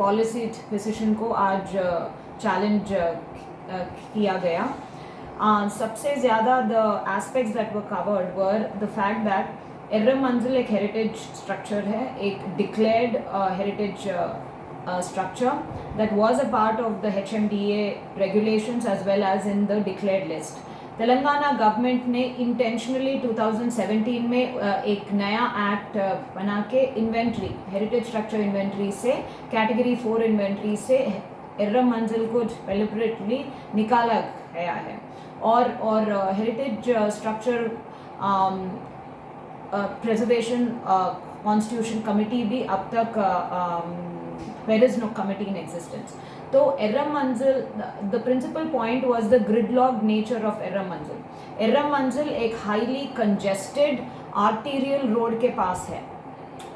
Policy decision को आज challenge किया गया. सबसे ज़्यादा the aspects that were covered were the fact that Erram Manzil एक हेरिटेज स्ट्रक्चर है, एक declared heritage structure that was a part of the HMDA regulations as well as in the declared list. Telangana government ने intentionally 2017 में एक नया act बना के inventory, heritage structure inventory से कैटेगरी 4 इन्वेंट्री से एर्रम मंजिल को डेलिबरेटली निकाला गया है. और heritage structure preservation constitution committee भी अब तक there is no committee in existence. So Erram Manzil, the principal point was the gridlock nature of Erram Manzil. Erram Manzil एक highly congested arterial road के पास है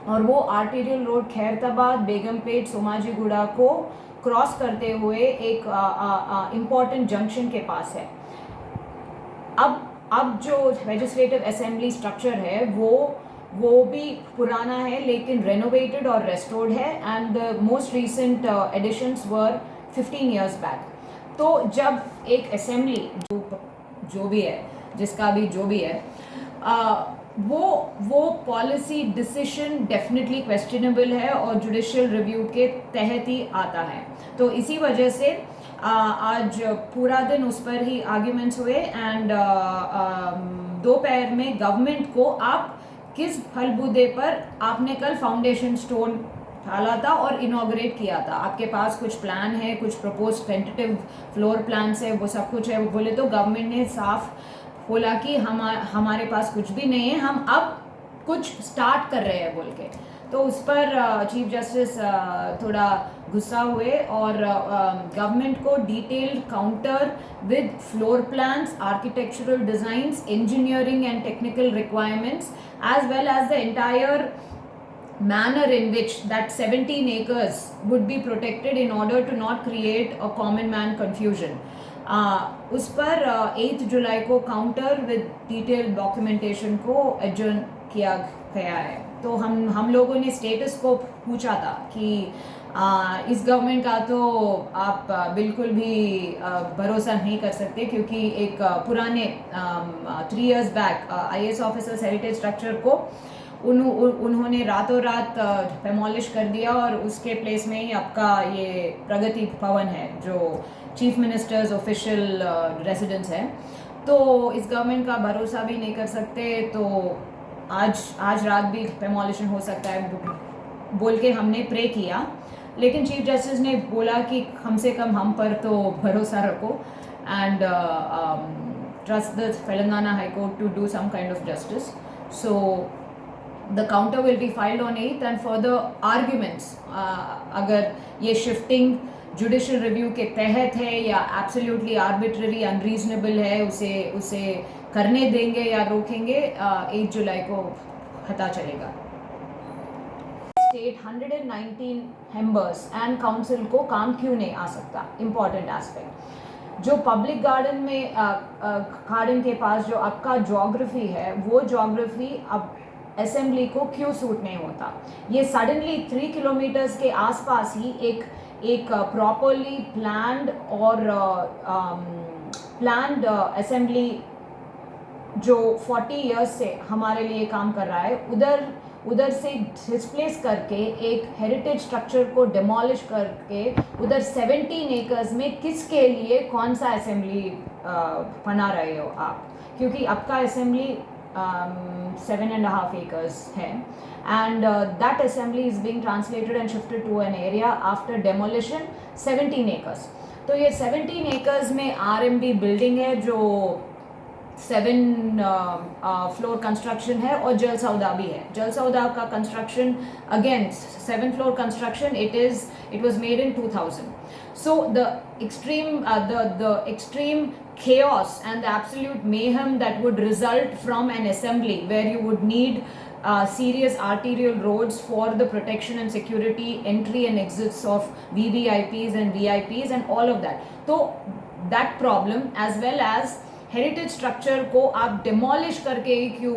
और वो arterial road खैरताबाद, बेगमपेट, सोमाजीगुड़ा को cross करते हुए एक important junction के पास है. अब जो legislative assembly structure है वो भी पुराना है लेकिन रेनोवेटेड और रेस्टोर्ड है and the most recent additions were 15 years back. तो जब एक असेंबली जो भी है, जिसका भी जो भी है, वो पॉलिसी डिसीजन डेफिनेटली क्वेश्चनेबल है और जुडिशियल रिव्यू के तहत ही आता है. तो इसी वजह से आज पूरा दिन उस पर ही आर्ग्यूमेंट्स हुए एंड दोपहर में गवर्नमेंट को आप किस फलबूदे पर आपने कल फाउंडेशन स्टोन डाला था और इनॉग्रेट किया था, आपके पास कुछ प्लान है, कुछ प्रपोज टेंटेटिव फ्लोर प्लान्स है, वो सब कुछ है. वो बोले तो गवर्नमेंट ने साफ बोला कि हमारे पास कुछ भी नहीं है, हम अब कुछ स्टार्ट कर रहे हैं बोल के. तो उस पर चीफ जस्टिस थोड़ा गुस्सा हुए और गवर्नमेंट को detailed counter with floor plans, architectural designs, engineering and technical requirements as well as the entire manner in which that 17 acres would be protected in order to not create a common man confusion. उस पर 8 जुलाई को counter with detailed documentation को adjourn किया गया है. तो हम लोगों ने स्टेटस को पूछा था कि इस गवर्नमेंट का तो आप बिल्कुल भी भरोसा नहीं कर सकते क्योंकि एक पुराने 3 years back IAS officers heritage structure को उन्होंने रातों रात डेमोलिश कर दिया और उसके प्लेस में ही आपका ये प्रगति भवन है जो चीफ मिनिस्टर्स ऑफिशियल रेजिडेंस है. तो इस गवर्नमेंट का भरोसा भी नहीं कर सकते. तो आज रात भी डेमोलिशन हो सकता है बोल के हमने प्रे किया, लेकिन चीफ जस्टिस ने बोला कि कम से कम हम पर तो भरोसा रखो and trust the Telangana high court to do some kind of justice. So the counter will be filed on 8th and further arguments अगर ये शिफ्टिंग जुडिशियल रिव्यू के तहत है या एब्सोल्युटली आर्बिट्ररी अनरीजनेबल है, उसे करने देंगे या रोकेंगे, 8 जुलाई को पता चलेगा. स्टेट 119 मेंबर्स एंड काउंसिल को काम क्यों नहीं आ सकता? Important aspect. जो पब्लिक गार्डन में गार्डन के पास जो आपका ज्योग्राफी है, वो ज्योग्राफी अब असेंबली को क्यों सूट नहीं होता? ये सडनली 3 किलोमीटर्स के आसपास ही एक प्रॉपरली प्लान्ड और प्लान्ड असेंबली जो 40 years से हमारे लिए काम कर रहा है, उधर से डिस्प्लेस करके एक हेरिटेज स्ट्रक्चर को डिमोलिश करके उधर 17 acres में किसके लिए कौन सा असेंबली बना रहे हो आप? क्योंकि आपका असेंबली 7.5 acres है and that assembly is being translated and shifted to an area after demolition 17 acres. तो ये 17 acres में RMB बिल्डिंग है जो 7 floor कंस्ट्रक्शन है और जल सौदा भी है. जल सौदा का construction again 7 floor construction, it was made in 2000. So the extreme chaos and the absolute mayhem that would result from an assembly where you would need serious arterial roads for the protection and security, entry and exits of VVIPs and VIPs and all of that. So that problem as well as heritage structure को आप demolish करके ही क्यों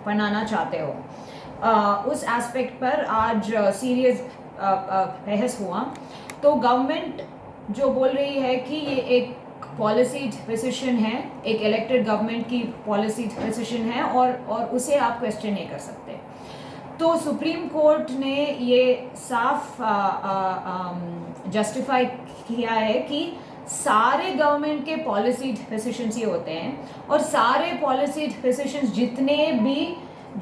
बनाना चाहते हो, उस aspect पर आज serious बहस हुआ, तो गवर्नमेंट जो बोल रही है कि ये एक पॉलिसी डिसीजन है, एक इलेक्टेड गवर्नमेंट की पॉलिसी डिसीजन है, और उसे आप क्वेश्चन नहीं कर सकते। तो सुप्रीम कोर्ट ने ये साफ जस्टिफाई किया है कि सारे गवर्नमेंट के पॉलिसी डिसीजंस ये होते हैं, और सारे पॉलिसी डिसीजंस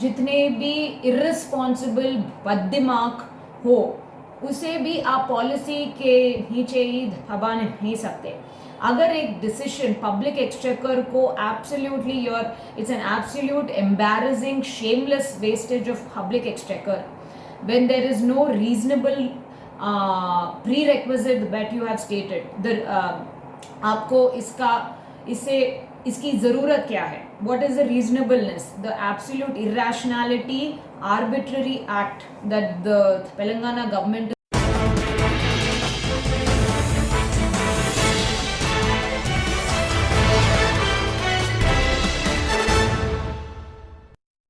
जितने भी इर्रिस्पॉन्सिबल बददिमाग हो, उसे भी आप पॉलिसी के नीचे ही दबा नहीं सकते। अगर एक डिसीजन पब्लिक एक्सचेकर को absolutely it's an absolute embarrassing shameless wastage of public exchequer when there is no reasonable prerequisite that you have stated आपको इसकी ज़रूरत क्या है, what is the reasonableness, the absolute irrationality, arbitrary act that the Telangana government